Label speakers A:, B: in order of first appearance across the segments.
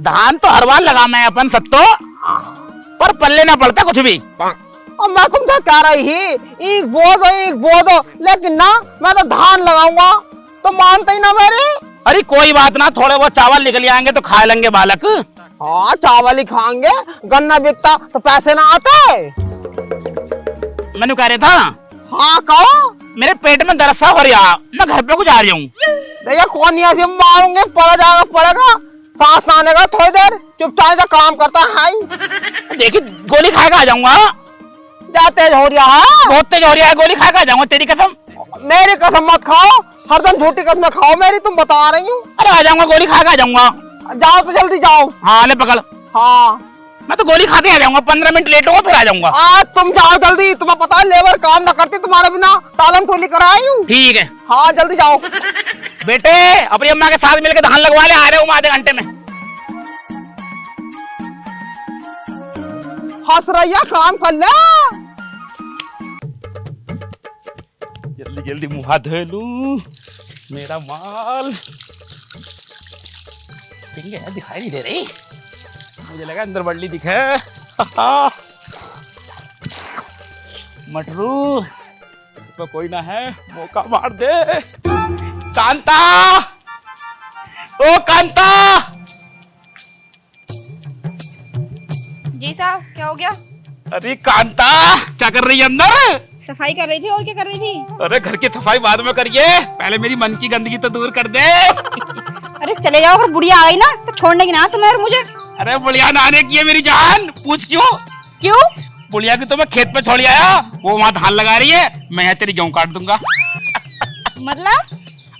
A: धान तो हर बार लगा मैं अपन सत्तो, पर पल्ले ना पड़ता कुछ भी।
B: और मैं तुमसे कह रही ही एक बो दो, लेकिन ना मैं तो धान लगाऊंगा तो मानते ही ना मेरे।
A: अरे कोई बात ना, थोड़े बहुत चावल निकल आएंगे तो खा लेंगे बालक।
B: हाँ चावल ही खाएंगे, गन्ना बिकता तो पैसे ना आते।
A: मैंने कह रहा था,
B: हाँ कहो।
A: मेरे पेट में दर्द सा हो रहा, मैं घर पे कुछ आ रही हूँ।
B: भैया कौन ऐसे मारूंगे, पड़ेगा सांस ना आने का, थोड़ी देर चुपचाप से काम करता है।
A: देखी गोली खा के आ जाऊंगा।
B: जा तेज हो रहा है,
A: बहुत तेज हो रहा है, गोली खा के आ जाऊंगा तेरी कसम।
B: मेरी कसम मत खाओ, हरदम झूठी कसम खाओ मेरी, तुम बता रही हूँ।
A: अरे आ जाऊंगा, गोली खा के आ जाऊंगा।
B: जाओ तो जल्दी जाओ।
A: हाँ ले पकड़।
B: हाँ
A: मैं तो गोली खाते आ जाऊंगा, 15 मिनट लेट होगा फिर आ जाऊंगा।
B: तुम जाओ जल्दी, तुम्हें पता है लेबर काम ना करती तुम्हारे बिना, टालम टोली कराई हूँ।
A: ठीक है।
B: हाँ जल्दी जाओ।
A: बेटे अपनी अम्मा के साथ मिलकर धान लगवा ले, आ रहे हूँ आधे घंटे में।
B: हंस रही काम कर ले।
A: जल्दी जल्दी मुंह हाथ धो लूं, मेरा माल दिखाई नहीं दे रही, मुझे लगा अंदर बल्ली दिखे। मटरू तो कोई ना है, मौका मार दे। कांता, ओ कांता।
C: जी साहब, क्या हो गया?
A: अरे कांता क्या कर रही है अंदर?
C: सफाई कर रही थी, और क्या कर रही थी?
A: अरे घर की सफाई बाद में करिए, पहले मेरी मन की गंदगी तो दूर कर दे।
C: अरे चले जाओ, अगर बुढ़िया आ गई ना तो छोड़ने की ना तुम्हें और मुझे।
A: अरे बुढ़िया नाने की है मेरी जान, पूछ क्यों?
C: क्यों?
A: बुढ़िया की तो मैं खेत पे छोड़ आया, वो वहाँ धान लगा रही है, मैं यहाँ तेरी गेहूं काट दूंगा।
C: मतलब?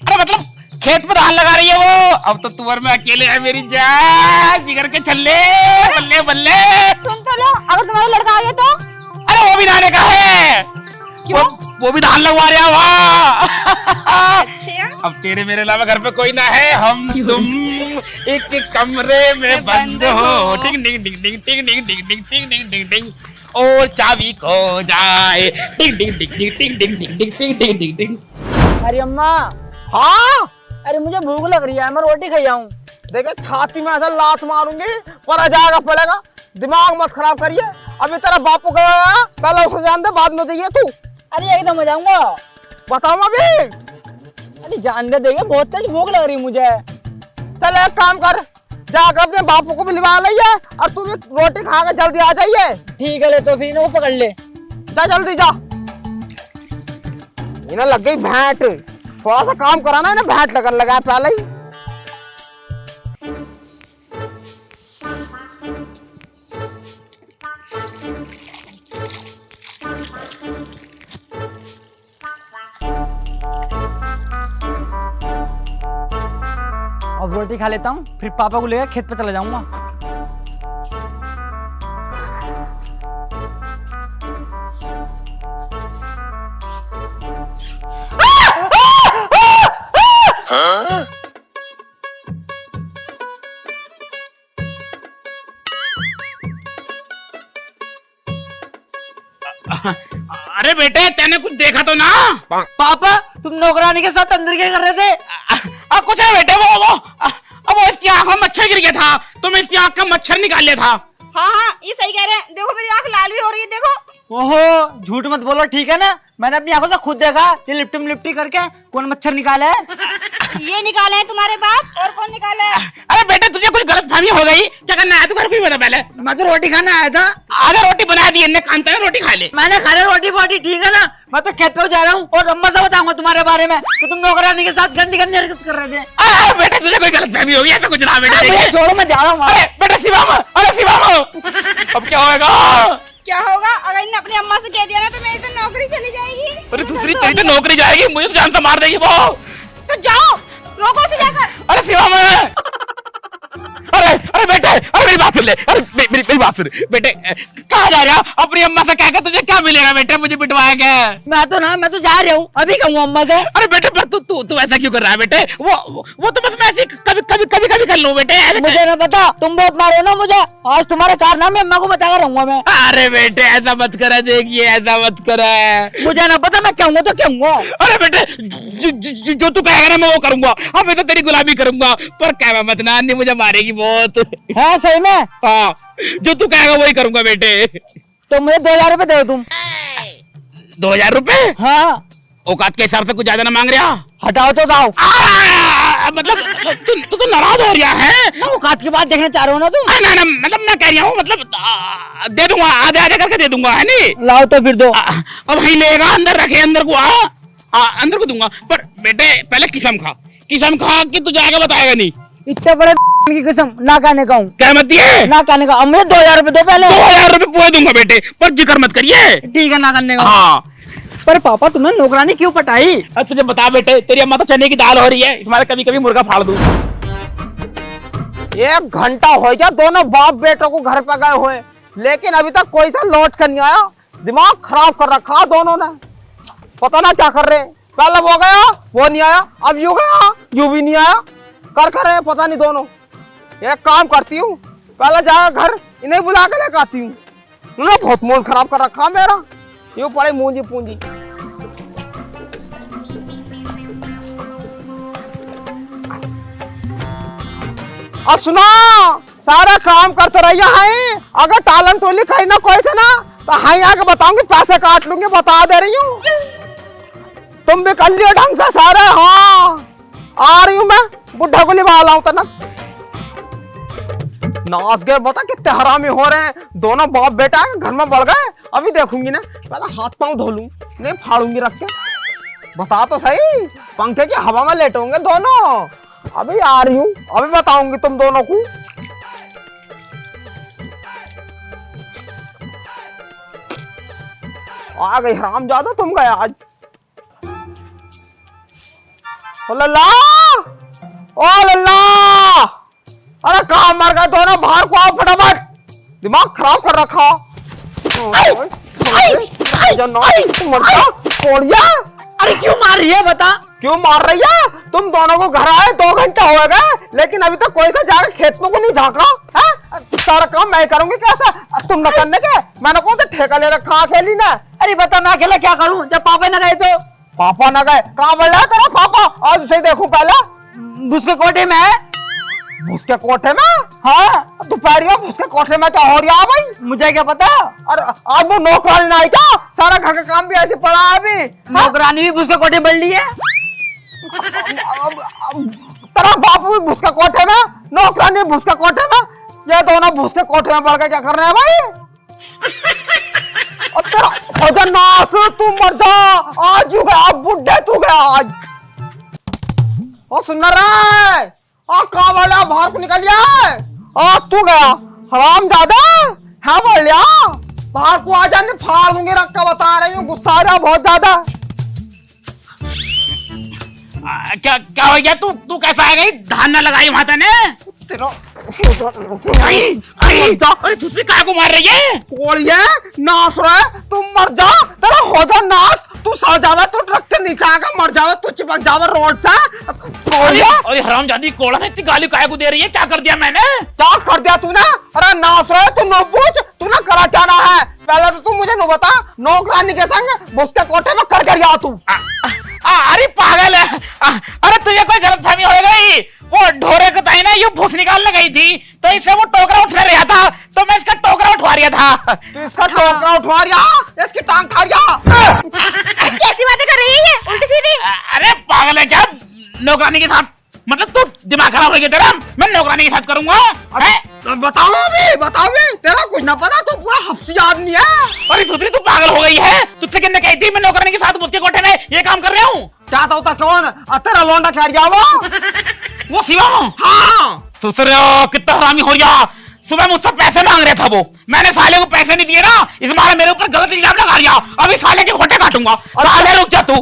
A: अरे मतलब खेत पे धान लगा रही है वो, अब तो तुअर में अकेले है मेरी जान, जिगर के छल्ले, बल्ले बल्ले।
C: सुन तो लो, अगर तुम्हारा लड़का आ गया तो?
A: अरे वो भी नाने का है।
C: क्यों?
A: वो भी धान लगवा रहा है वहाँ।
C: अच्छा।
A: अब तेरे मेरे अलावा घर पे कोई ना है, हम तुम एक कमरे में बंद हो, टिंग टिंग टिंग टिंग टिंग टिंग टिंग टिंग टिंग टिंग टिंग टिंग, और चाबी खो जाए, टिंग टिंग टिंग टिंग टिंग टिंग टिंग टिंग टिंग टिंग टिंग टिंग।
B: अरे अम्मा। हाँ अरे मुझे भूख लग रही है, मैं रोटी खाई आऊँ। देखो छाती में ऐसा लात मारूंगी पर जाएगा पड़ेगा, दिमाग मत खराब करिए। अभी तेरा बापू गया, पहले उसे जान दे, बाद में जाइए तू।
D: अरे एकदम जाऊंगा।
B: बताओ अभी।
D: अरे जान दे देगा, बहुत तेज भूख लग रही मुझे।
B: चल एक काम कर, जाकर अपने बापू को भी लिवा लिया और तू भी रोटी खा के जल्दी आ जाइए।
D: ठीक है, ले तो फिर वो पकड़ ले।
B: जा जल्दी जा। इन्हें लग गई भेंट, थोड़ा सा काम कराना है ना, भेंट लगन लगा पहले ही।
D: अब रोटी खा लेता हूँ, फिर पापा को लेकर खेत पे चला जाऊंगा।
A: अरे बेटे तेने कुछ देखा तो ना?
D: पापा तुम नौकरानी के साथ अंदर क्या कर रहे थे?
A: कुछ है बेटे, वो इसकी आंख में मच्छर गिर गया था, तो मैं इसकी आंख का मच्छर निकाल लिया था।
C: हाँ हाँ ये सही कह रहे हैं, देखो मेरी आंख लाल भी हो रही है, देखो।
D: ओहो झूठ मत बोलो, ठीक है ना? मैंने अपनी आंखों से खुद देखा, ये लिपटी करके कौन मच्छर निकाला है।
C: ये निकाले हैं तुम्हारे बाप, और कौन निकाला है?
A: अरे बेटा तुझे कुछ गलतफहमी हो गई, क्या करना है तू घर को ही बता पहले।
D: मैं तो रोटी खाने आया था।
A: आधा रोटी बना दी इनने, कांता ने रोटी खा ले।
D: मैंने खा रोटी बोटी, ठीक है ना? मैं तो खेत पे जा रहा हूँ और अम्मा से बताऊंगा तुम्हारे बारे में कि तुम नौकरानी के साथ गंदी गंदी हरकत कर रहे थे।
A: अरे बेटा तुझे कोई गलतफहमी हो गई, ऐसा कुछ ना बेटा।
D: छोड़ो मैं जा रहा हूँ।
A: अरे बेटा शिवाम, अरे शिवाम अब क्या होगा?
C: क्या होगा? अगर इन्हें अपनी अम्मा से कह दिया ना तो मेरी तो नौकरी चली जाएगी।
A: अरे दूसरी तेरी तो नौकरी जाएगी, मुझे तो जान से मार देगी वो।
C: तो जाओ, रोको से जाकर।
A: अरे शिवाम, अरे अरे बेटे, अरे मेरी बात सुन ले, अरे मेरी बात सुन बेटे, कहाँ जा रहा? अपनी अम्मा से कह के तुझे क्या मिलेगा बेटे? मुझे पिटवाया क्या?
D: मैं तो जा रहा हूँ, अभी कहूँ अम्मा से।
A: अरे बेटे तू ऐसा क्यों कर रहा है बेटे? वो तो बस मैं ऐसे कभी कर लूँ बेटे।
D: मुझे ना पता, तुम बहुत मारो ना मुझे, आज तुम्हारे कारनामे अम्मा को बताकर रहूंगा मैं।
A: अरे बेटे ऐसा मत करा, देखिए ऐसा मत करा।
D: मुझे ना पता, मैं कहूँगा तो कहूँगा।
A: अरे बेटे जो तू कहेगा ना मैं वो करूंगा। अब मैं तो तेरी गुलामी करूंगा, पर कहना मत ना, अन्य मुझे मारेगी बहुत।
D: है सही में?
A: हाँ, जो तू कहेगा वही करूंगा बेटे।
D: तो मुझे 2000 रुपए दे तुम।
A: 2000 रुपए?
D: हाँ।
A: औकात के हिसाब से कुछ ज्यादा ना मांग रहा?
D: हटाओ तो जाओ।
A: मतलब तू नाराज हो रहा है
D: ना? औकात की बात देखने चाह रहे हो ना तुम?
A: ना मतलब मैं कह रहा हूँ, मतलब दे दूंगा, आधे आधे करके दे दूंगा, है नहीं?
D: लाओ तो फिर दो।
A: अब वही लेगा, अंदर रखे, अंदर को अंदर को दूंगा। पर बेटे पहले किस्म खा कि तू जाएगा बताएगा नहीं।
D: इतने बड़े की कसम ना कहने का हूँ।
A: क्या मत दिए?
D: ना कहने का। अब मुझे 2000 रुपए दो पहले।
A: 2000 रुपए पूरे दूंगा बेटे, पर जिक्र मत करिए।
D: ठीक है, ना करने का।
A: हाँ।
D: पर पापा तुमने नौकरानी क्यों पटाई?
A: तुझे बता बेटे, तेरी अम्मा तो चने की दाल हो रही है, तुम्हारे कभी कभी मुर्गा फाड़ दूं।
B: 1 घंटा हो गया दोनों बाप बेटों को घर पे गए हुए, लेकिन अभी तक कोई सा लौट कर नहीं आया। दिमाग खराब कर रखा दोनों ने, पता ना क्या कर रहे। पहले वो गया, वो नहीं आया, अब यू गया, यू भी नहीं आया। कर रहे पता नहीं दोनों। एक काम करती हूँ, पहले जाकर घर इन्हें बुला के लेकर आती हूँ। उन्होंने बहुत मूड खराब कर रखा मेरा, यूं पड़े मूंजी पूंजी। अब सुनो, सारा काम करते रहिए हैं, अगर टालम टोली कहीं ना कोई से ना तो हाई आके बताऊंगी, पैसे काट लूंगी, बता दे रही हूँ। तुम भी कर लियो ढंग से सारे। हाँ, आ रही हूँ मैं, बुढ़ा को लिवा लाऊं तो ना। नाच गए, बता कितने हरामी हो रहे हैं दोनों बाप बेटा, घर में बढ़ गए। अभी देखूंगी ना, पहले हाथ पांव धो लूं, नहीं फाड़ूंगी रख के। बता तो सही, पंखे की हवा में लेटोगे दोनों। अभी आ रही हूँ, अभी बताऊंगी तुम दोनों को। आ गई हरामजादा, तुम गए आज। ओ लल्ला, ओ लल्ला, अरे कहाँ मर गए दोनों? बाहर को आओ फटाफट, दिमाग खराब कर रखा।
D: अरे क्यों मार रही है बता?
B: क्यों मार रही है? तुम दोनों को घर आए 2 घंटे हो गए, लेकिन अभी तक कोई सा जाकर खेत में को नहीं झांका है। सारा काम मैं करूंगी, कैसा तुम न करने के? मैंने कौन सा ठेका ले रखा खेली ना?
D: अरे बता, मैं अकेला क्या करूं जब पापा न गए तो?
B: पापा न गए? कहाँ बढ़ रहा है तेरा पापा? आज उसे देखूं पहले।
D: उसके कोठे में है।
B: उसके कोठे में?
D: हाँ।
B: दोपहर में उसके कोठे में क्या हो रहा है भाई?
D: मुझे क्या पता।
B: अरे आज वो नौकरानी नहीं क्या? सारा घर का काम भी ऐसे पड़ा है अभी।
D: नौकरानी भी उसके कोठे बढ़ ली है।
B: तेरा बापू भी भूस के कोठे में, नौकरानी भूस के कोठे में, ये दोनों भूस के कोठे में बढ़ के क्या कर रहे हैं भाई? और तेरा खुद नास, तू मर जा आज, यू गया बुढ़े, तू गया आज। ओ सुन रहा है, कहाँ वाला बाहर को निकल गया? तू गया हरामजादा, हाँ बोल लिया, बाहर को आ जाने, फाड़ दूंगी रख के, बता रही हूँ, गुस्सा आ रहा बहुत ज्यादा।
A: क्या हो गया? तू कैसा आ गई? धान ना लगाई माता ने
B: तेरा
A: अरे तुझसे काय को मार रही है?
B: कोड़िए नास रहा, तू मर जा, तेरा हो जा नाश, तू सड़ जावे, तू ट्रक के नीचे आकर मर जावे, तू चिपक जावे रोड से।
A: अरे हरामजादी, कोड़ा ने इतनी गाली काय को दे रही है? क्या कर दिया मैंने?
B: क्या कर दिया तूने? अरे नास रहा, तू न पूछ, तू ना करा क्या ना है, पहले तो तू मुझे न बता, नौकरानी के संग उसके कोठे में कर गया तू।
A: अरे पागल है, अरे तुझे कोई गलतफहमी हो गई। वो ढोरे को ताई ना ये भूस निकालने गई थी, तो इससे वो टोकरा उठा रहा था, तो मैं इसका टोकरा उठवा रहा था।
B: तू इसका टोकरा उठवा रहा, इसकी टांग खा रहा।
C: कैसी बातें कर रही है उल्टी सीधी?
A: अरे पागल है क्या? नौकरानी के साथ मतलब तू दिमाग खराब हो गया तेरा? मैं नौकरानी के साथ करूंगा?
B: बताओ अभी, बताओ भी, तेरा कुछ ना पता, तू पूरा हफ्सी आदमी है।
A: अरे सुधरी, तू पागल हो गई है? तुझसे किसने कही थी मैं नौकरानी के साथ उसके कोठे में ये काम कर रहा हूँ?
B: क्या होता कौन? तेरा लौंडा खा गया
A: वो शिवम?
B: हाँ।
A: सुसरे कितना हरामी हो गया। सुबह मुझसे पैसे मांग रहा था वो, मैंने साले को पैसे नहीं दिए ना, इस बार मेरे ऊपर गलत इल्जाम लगा दिया। अभी साले के खोटे काटूंगा। साले रुक जा तू।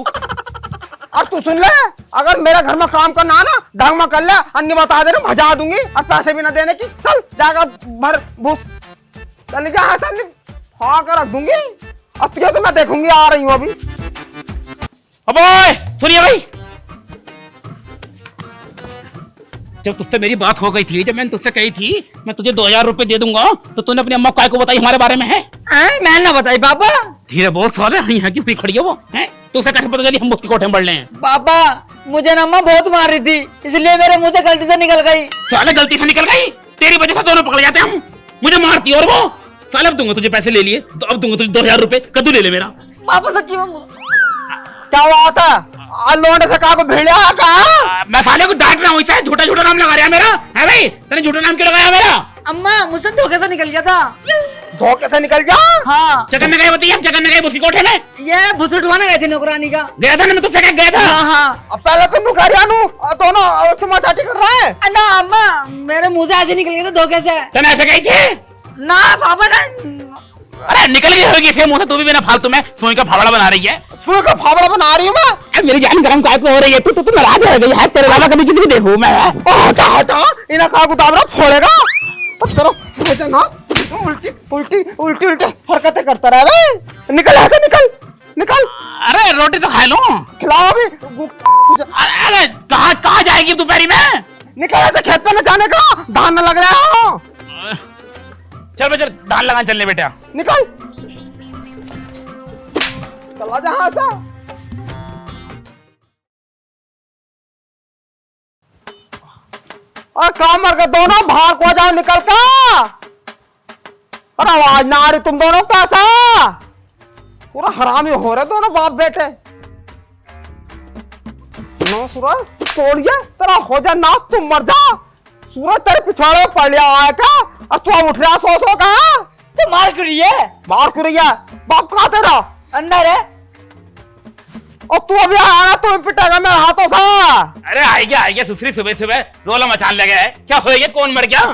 B: और तू सुन ले, अगर मेरे घर में काम करना है ना, ढंग में कर ले, अन्य बता दे रहा भजा दूंगी और पैसे भी ना देने की। चल जाकर भर भूस चल जा हसन हाँ कर रख दूंगी। अब तुझे तो मैं देखूंगी, आ रही हूँ अभी।
A: अबे सुनिए भाई, जब तुझसे मेरी बात हो गई थी, जब मैंने तुझसे कही थी मैं तुझे 2000 रुपए दे दूंगा, तो तूने अपनी अम्मा को बताई हमारे बारे में है?
D: मैं ना बताई पापा।
A: धीरे बोल साले, यहाँ की हुई खड़ी है वो है, तो उसे कैसे पता चली हम उसके कोठे में बढ़ रहे हैं?
D: पापा मुझे ना अम्मा बहुत मार रही थी, इसलिए मेरे मुंह से गलती से निकल गई।
A: साले गलती से निकल गई, तेरी वजह से दोनों पकड़ जाते हम। मुझे मारती और वो साले। अब दूंगा तुझे पैसे ले लिए तो अब दूंगा तुझे 2000 रुपए, कद्दू ले ले मेरा।
D: पापा सच्ची में
B: क्या बात है, लोंडे से कहा को भेड़िया कहा?
A: मैं साले को डांट रहा हूँ, इसे झूठा झूठा नाम लगा रहा है मेरा, है भाई? तेने झूठा नाम क्यों लगाया मेरा?
D: अम्मा मुझसे धोखे से निकल गया था।
B: धोखे से निकल जा?
D: हाँ।
A: क्या करने गए बताइए, हम क्या करने गए उसकी कोठे में?
D: ये भूस उठवाने गए थे नौकरानी का।
A: गया था ना, मैं तुझसे क्या गया था?
D: हाँ हाँ।
B: अब पहले तुम नुकारिया नु दोनों तुम चाटी कर रहे हैं
D: ना अम्मा मेरे मुंह से ऐसे निकल गया था धोखे से।
A: तेने ऐसे कही थी?
D: ना पापा ना।
A: अरे निकल गई होगी इसे मुंह से, तू भी बिना फालतू में सोई का फावड़ा बना रही है।
B: सुई का फावड़ा बना रही हूँ मैं?
A: अरे मेरी जान गरम काय को हो रही है, तू नाराज हो गई है? तेरे अलावा कभी किसी को देखूं मैं?
B: हटा हटा, इन्हें कहा को दाबरा फोड़ेगा तब करो। उल्टी उल्टी उल्टी उल्टी हरकतें करता रहा बे। निकल ऐसे, निकल निकल।
A: अरे रोटी तो खा लूं,
B: खिलाओ अभी।
A: अरे कहाँ जाएगी दोपहरी में?
B: निकल ऐसे, खेत पे न जाने का, धान न लग रहा हो।
A: चल बे, चल धान लगाने चलने बेटा।
B: निकल चला जहां से। और काम मर के दोनों भाग को जाओ निकल का। और आवाज ना आ रही तुम दोनों कैसा? पूरा हरामी हो रहे दोनों बाप बेटे। नो सूरज तोड़िए तेरा हो जा ना, तुम मर जा। सूरज तेरे पिछवाड़े पड़ लिया आया क्या? और तू अब उठ रहा सो कहा?
D: तो मार क्यों रही है?
B: मार क्यों रही है? बाप कहाँ तेरा?
D: अंदर है।
B: और तू अभी आया ना, तू पिटेगा मेरे हाथों से।
A: अरे आइए सुसरी सुबह सुबह रोला मचान लगे है, क्या हो गया? कौन मर गया?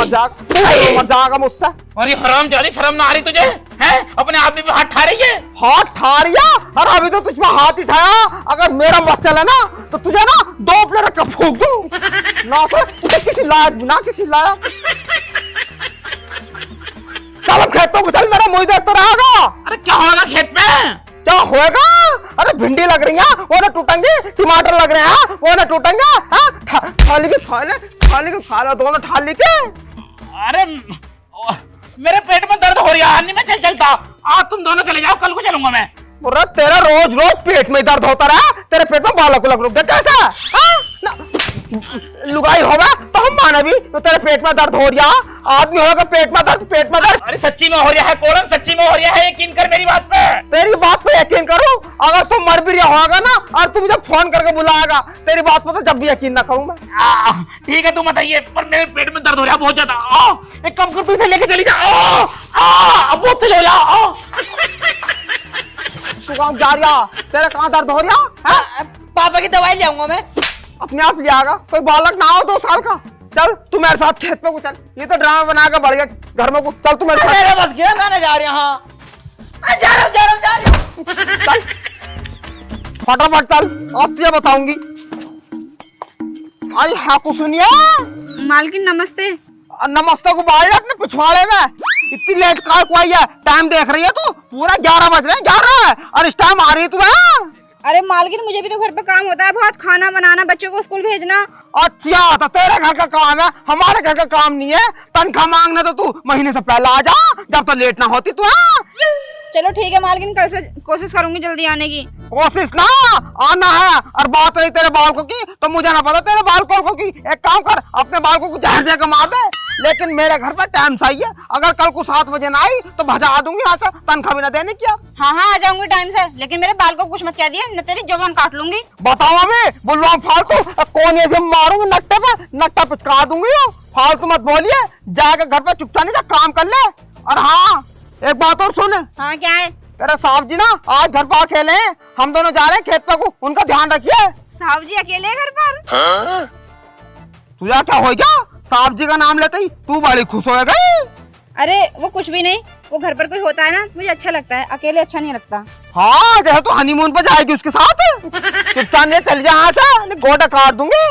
B: मर जाएगा मुझसे।
A: अरे हराम जानी, शर्म ना आ रही तुझे है? अपने आप भी हाथ ठा रही है।
B: हाथ ठा रिया? अरे अभी तो तुझ में हाथ ही ठाया। अगर मेरा मत चले ना तो तुझे ना 2 प्लेट रख के फूंक दूं ना। तुझे किसी लायक बिना किसी लायक। चल अब खेतों को चल, मेरा मुंह देखता रहेगा।
A: अरे क्या होगा खेत में?
B: क्या होएगा? अरे भिंडी लग रही है वो ना टूटेंगे, टमाटर लग रहे हैं वो ना टूटेंगे। थाली के खाला दोनों थाली के।
A: अरे मेरे पेट में दर्द हो रहा है, नहीं मैं चल चलता। आज तुम दोनों चले जाओ, कल को चलूंगा मैं।
B: बोला तेरा रोज रोज पेट में दर्द होता रहा, तेरे पेट में बालक लग रुक कैसा? लुगाई होगा तो हम माने भी तो तेरे पेट में दर्द हो रहा। आदमी होगा पेट में दर्द।
A: अरे सच्ची में हो रहा है कोलन, सच्ची में हो रहा है, यकीन कर मेरी बात पे।
B: तेरी बात पे यकीन करूं? अगर तुम मर भी रहा होगा ना और तुम मुझे फोन करके बुलाएगा, तेरी बात पे तो जब भी यकीन ना करूं मैं।
A: ठीक है तुम बताइए, पर मेरे पेट में दर्द हो रहा है बहुत ज्यादा। एक काम कर, तू इसे लेके चली जा। अब बहुत तेज हो रहा।
B: तू कहाँ जा रहा? तेरा कहाँ दर्द हो रहा है?
D: पापा की दवाई ले आऊंगा मैं।
B: अपने आप ले आएगा, कोई बालक ना हो 2 साल का। चल तू मेरे साथ खेत पे को चल, ये तो ड्रामा बना के बढ़ गया घर में को। चल तू मेरे
D: मेरे बस गया, मैं जा रही हूँ। जा रहा हूँ।
B: चल फटाफट चल, अब तुझे बताऊंगी। अरे हाँ कुछ सुनिए।
C: मालकिन नमस्ते।
B: नमस्ते को बाहर अपने पिछवाड़े में। इतनी लेट कार को आई है? टाइम देख रही है तू? पूरा 11 बज रहे हैं, 11 और इस टाइम आ रही है तू?
C: अरे मालकिन मुझे भी तो घर पे काम होता है बहुत, खाना बनाना, बच्चों को स्कूल भेजना।
B: अच्छा तो तेरे घर का काम है, हमारे घर का काम नहीं है। तनख्वाह मांगने तो तू महीने से पहले आ जा, जब तो लेट ना होती तू।
C: चलो ठीक है मालकिन, कल से कोशिश करूंगी जल्दी आने की।
B: कोशिश ना, आना है। और बात रही तेरे बालकों की तो मुझे ना पता तेरे बालकों की। एक काम कर, अपने बालकों को जहर दे के मार दे, लेकिन मेरे घर पर टाइम सही है। अगर कल को 7 बजे ना आई तो भजा दूंगी यहाँ से, तनख्वाह भी ना देने की।
C: हाँ आ जाऊंगी टाइम से, लेकिन मेरे बाल को कुछ मत कह दिए, न तेरी जुबान काट लूंगी।
B: बताओ अभी बुलवा फालतू, कौन ऐसे मारूंगी नट्टे पे, नट्टा पिचका दूंगी। फालतू मत बोलिए, जाकर घर पे चुपचाप जा काम कर ले। और हाँ एक बात और सुन।
C: हाँ क्या है?
B: तेरे साहब जी ना आज घर पर अकेले हैं, हम दोनों जा रहे हैं खेत पे को, उनका ध्यान रखिए।
C: साहब जी अकेले घर पर?
B: तुझे क्या हो गया? साहब जी का नाम लेते ही तू बड़ी खुश हो गई।
C: अरे वो कुछ भी नहीं, वो घर पर कोई होता है ना मुझे अच्छा लगता है, अकेले अच्छा नहीं लगता।
B: हाँ जैसे तू हनीमून पर जाएगी उसके साथ। चुपचाप नहीं चल जा यहाँ से, नहीं गोटा काट दूंगी।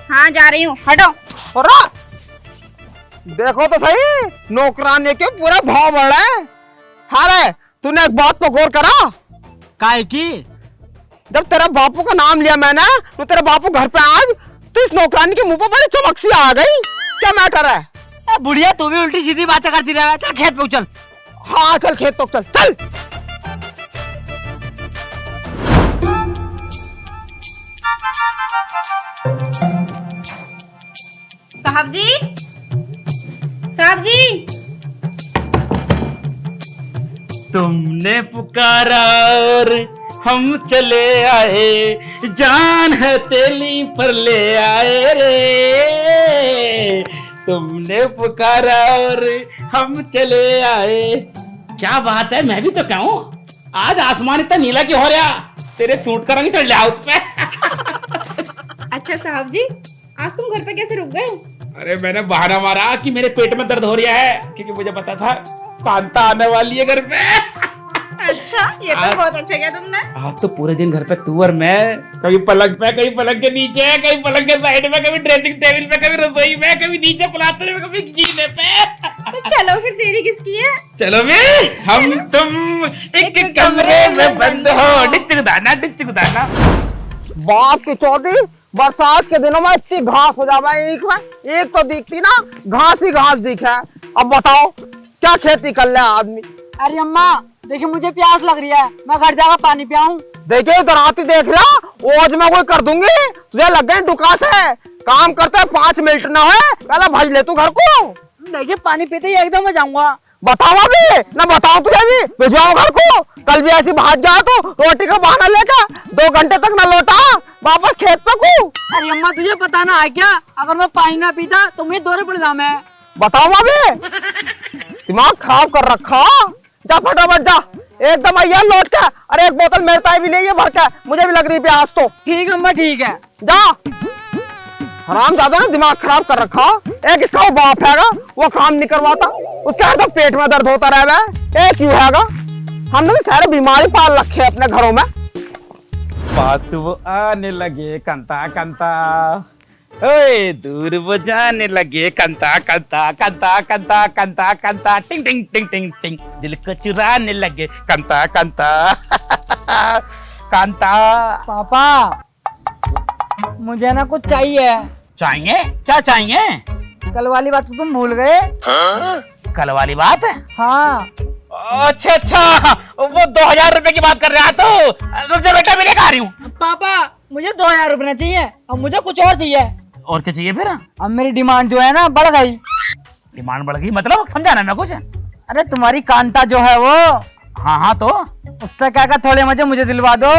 C: हाँ जा रही हूँ, हटो।
B: और देखो तो सही, नौकरानी के पूरा भाव बढ़ रहा है। हाँ रे, तूने एक बात पर गौर करा?
D: काय की?
B: जब तेरा बापू का नाम लिया मैंने, तो तेरा बापू घर पे आज, तो इस नौकरानी के मुंह पर बड़ी चमक सी आ गई। क्या मैटर है?
D: बुढ़िया तू भी उल्टी सीधी बातें करती रह, चल खेत पे चल।
B: हाँ चल खेत तो चल चल।
C: साहब जी, साहब जी।
A: तुमने पुकारा और हम चले आए, जान हथेली पर ले आए रे। तुमने पुकारा और हम चले आए। क्या बात है, मैं भी तो कहूँ, आज आसमान इतना नीला क्यों हो रहा? तेरे सूट का रंग चढ़ लिया उस पे।
C: अच्छा साहब जी, आज तुम घर पे कैसे रुक गए?
A: अरे मैंने बहाना मारा कि मेरे पेट में दर्द हो रहा है, क्योंकि मुझे पता था कांता आने वाली है घर पे।
C: अच्छा, ये तो बहुत अच्छा किया तुमने।
A: आप तो पूरे दिन घर पे तू और मैं, कभी पलंग पे, कभी पलंग के नीचे, कभी पलंग के साइड में, कभी ड्रेसिंग टेबल पे, कभी रसोई में, कभी नीचे प्लास्टर में, कभी जीने पे।
C: तो चलो फिर देरी किसकी है?
A: चलो बे, हम तुम एक कमरे में बंद हो, डिचक दाना।
B: बाप की चौथी, बरसात के दिनों में इतनी घास हो जावा एक तो दिखती ना, घास ही घास दिखे। अब बताओ क्या खेती कर ले आदमी।
D: अरे अम्मा देखिए, मुझे प्यास लग रही है, मैं घर जाकर पानी पियाऊं।
B: देखिए इधर आती देख रहा, ओज में कोई कर दूंगी, तुझे लग गए डुका से। काम करते 5 मिनट ना हो, पहले भज ले तू घर को।
D: देखिए पानी पीते ही एकदम मैं जाऊंगा।
B: बताओ अभी ना, बताओ तुझे भी भिजवाओ घर को। कल भी ऐसी भाग गया तो रोटी का बहाना लेकर 2 घंटे तक न लौटा, वापस खेत पे को।
D: अरे अम्मा तुझे पता ना है क्या, अगर मैं पानी ना पीता तो मुझे दौरे पड़ जाऊं मैं।
B: बताओ अभी, दिमाग खराब कर रखा। जा फटाफट जा, एकदम आइए लौट के। अरे एक बोतल मेरे ताई भी ले भर के, मुझे भी लग रही प्यास तो।
D: ठीक है अम्मा, ठीक है।
B: जा, हराम ज्यादा ना दिमाग खराब कर रखा। एक इसका वो बाप हैगा, वो काम नहीं करवाता, उसके हर तो पेट में दर्द होता रहे। एक क्यों हैगा, हमने तो सारे बीमारी पाल रखे अपने घरों में।
A: बात वो आने लगे कंता कंता, ओए दूर वो जाने लगे कंता कंता कंता कंता कंता कंता, टिंग टिंग टिंग टिंग टिंग, दिल को चुराने लगे कंता कंता। कांता
D: पापा मुझे ना कुछ चाहिए।
A: चाहिए? क्या चाहिए?
D: कल वाली बात को तुम भूल गए?
A: कल वाली बात?
D: हाँ।
A: अच्छा अच्छा, वो 2000 रुपए की बात कर रहा तो। रुक जा बेटा, मैं लेकर आ रही हूँ।
D: पापा मुझे 2000 रुपए चाहिए, अब मुझे कुछ और चाहिए।
A: और क्या चाहिए फिर?
D: अब मेरी डिमांड जो है ना बढ़ गई।
A: डिमांड बढ़ गई मतलब समझाना मैं कुछ।
D: अरे तुम्हारी कांता जो है वो,
A: हाँ हाँ, तो
D: उससे क्या थोड़े मजे मुझे दिलवा दो।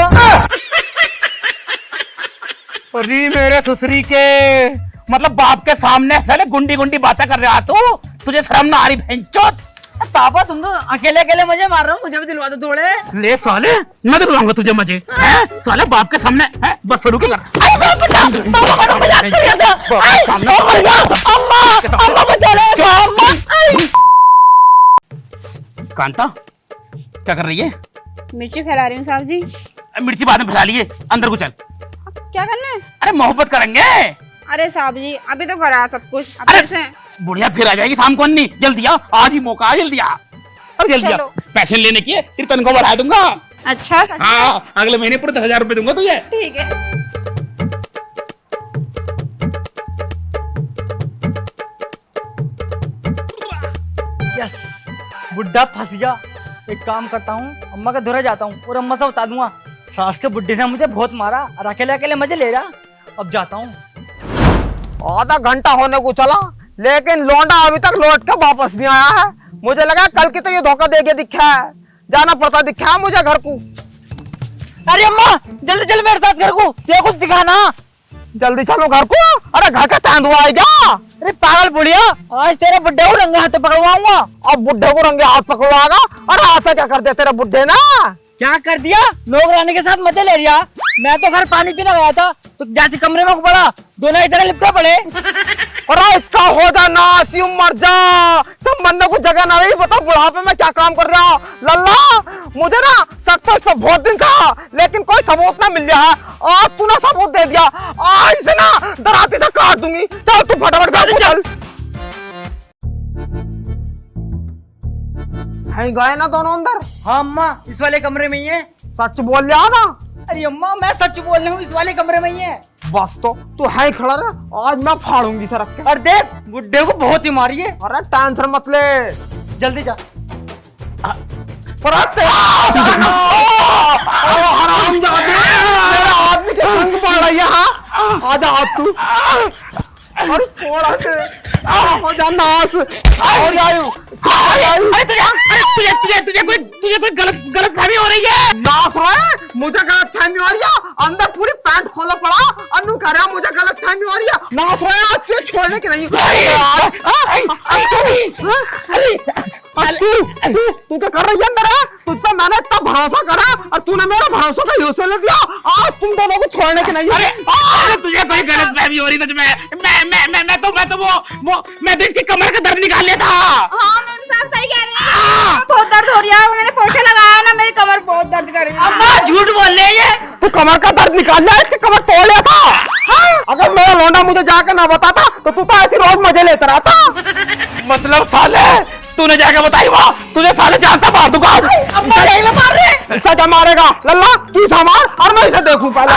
A: अरे मेरे ससुरी के, मतलब बाप के सामने साले गुंडी गुंडी बातें कर रहा तू, तुझे शर्म ना आ रही भैंचोद?
D: पापा तुम तो अकेले अकेले मजे मार रहे हो, मुझे भी दिलवा दो थोड़े।
A: ले साले, मैं दिलवाऊंगा तुझे मजे। हैं? साले बाप के सामने हैं? बस शुरू कर। कांता क्या कर रही है?
C: मिर्ची फैला रही हूँ साहब जी।
A: मिर्ची बाद में फैला लिए, अंदर को चल।
C: क्या करना है?
A: अरे मोहब्बत करेंगे।
C: अरे साहब जी अभी तो करा सब कुछ, अब
A: अरे
C: फिर से।
A: बुढ़िया फिर आ जाएगी शाम को। अन्नी जल्दी आ, आज ही मौका, जल्दी आ। अरे जल्दी आ,
C: चलो।
A: पैसे लेने की तेरी तनख्वाह बढ़ा दूंगा।
C: अच्छा
A: हाँ, अगले महीने पूरे 10,000 रुपए दूंगा तुझे।
C: ठीक है।
D: यस, बुड्ढा फंस गया। एक काम करता हूँ, अम्मा के धुरे जाता हूँ और अम्मा से बता दूंगा सास के बुड्ढे ने मुझे बहुत मारा और अकेले अकेले मजे ले रहा। अब जाता हूँ।
B: आधा घंटा होने को चला, लेकिन लौंडा अभी तक लौट के वापस नहीं आया है। मुझे लगा कल की तो ये धोखा दे के दिखा है, जाना पड़ता दिखा है मुझे घर को।
D: अरे अम्मा जल्दी चल मेरे साथ घर को, ये कुछ दिखाना।
B: जल्दी चलो घर को। अरे घर का तेंदुआ आएगा।
D: अरे पागल बुढ़िया, आज तेरे बुड्ढे को रंगे हाथ पकड़वाऊंगा।
B: अब बुड्ढे को रंगे हाथ पकड़वाएगा? अरे ऐसा क्या कर दिया तेरे बुड्ढे ना?
D: क्या कर दिया? लोग रानी के साथ मजे ले रहा। मैं तो घर पानी पीने गया था तो जैसे कमरे में पड़ा, दोनों इधर लिपटे पड़े।
B: और इसका हो जा नाश, यूं मर जा। संबंधों को जगह ना रही, बताओ बुढ़ापे में क्या काम कर रहा हो लल्ला। मुझे ना शक तो इस पर बहुत दिन था, लेकिन कोई सबूत ना मिल रहा है। आज तूने सबूत दे दिया, आज से ना दराती से काट दूंगी। चल तू फटाफट चल। है गए ना दोनों अंदर?
D: हाँ अम्मा, इस वाले कमरे में ही है।
B: सच बोल लिया ना?
D: अरे अम्मा मैं सच बोल रही हूँ, इस वाले कमरे में ही है।
B: बस तो तू है ही खड़ा रहा, आज मैं फाड़ूंगी सर के।
D: और देख बुड्ढे को बहुत ही मारी है।
B: अरे टेंशन मत ले,
D: जल्दी जा।
B: हरामजादे, मेरा आदमी के संग पड़ रही है। हाँ आजा हाथ तू। अरे थोड़ा से हो जा नाश। और आयु
A: तुझे कोई गलत फहमी हो रही है।
B: नाश रहा है, मुझे गलत फहमी हो रही है। अंदर पूरी पैंट खोला पड़ा, अन्नू कह रहा मुझे गलत फहमी हो रही है। नाश रहा है, आज तुझे छोड़ने की नहीं। तू क्या कर रही है अंदर? तुझ पर मैंने इतना भरोसा करा और तूने मेरा भरोसा का यूं से ले दिया। आज तुम दोनों को छोड़ने की नहीं।
A: अरे तुझे कोई गलत फहमी हो रही थी। मैं तो इसकी कमर का दर्द निकाल लिया था।
C: हाँ मैम साहब सही कह रहे हैं, बहुत दर्द हो रही है। उन्होंने पोछा लगाया ना, मेरी कमर बहुत दर्द कर रही है।
D: अम्मा झूठ बोल रही है।
B: तू कमर का दर्द निकाल लिया, इसकी कमर तोड़ लिया था। अगर मेरा लौंडा मुझे जाके ना बताता तो तू तो ऐसी रोज मजे लेता रहता।
A: मतलब साले तूने जाके बताई वो, तुझे साले जानता मार दूंगा।
B: अम्मा यही ना मार रहे, सजा मारेगा लल्ला। तू संभाल और मैं इसे देखूं पहले।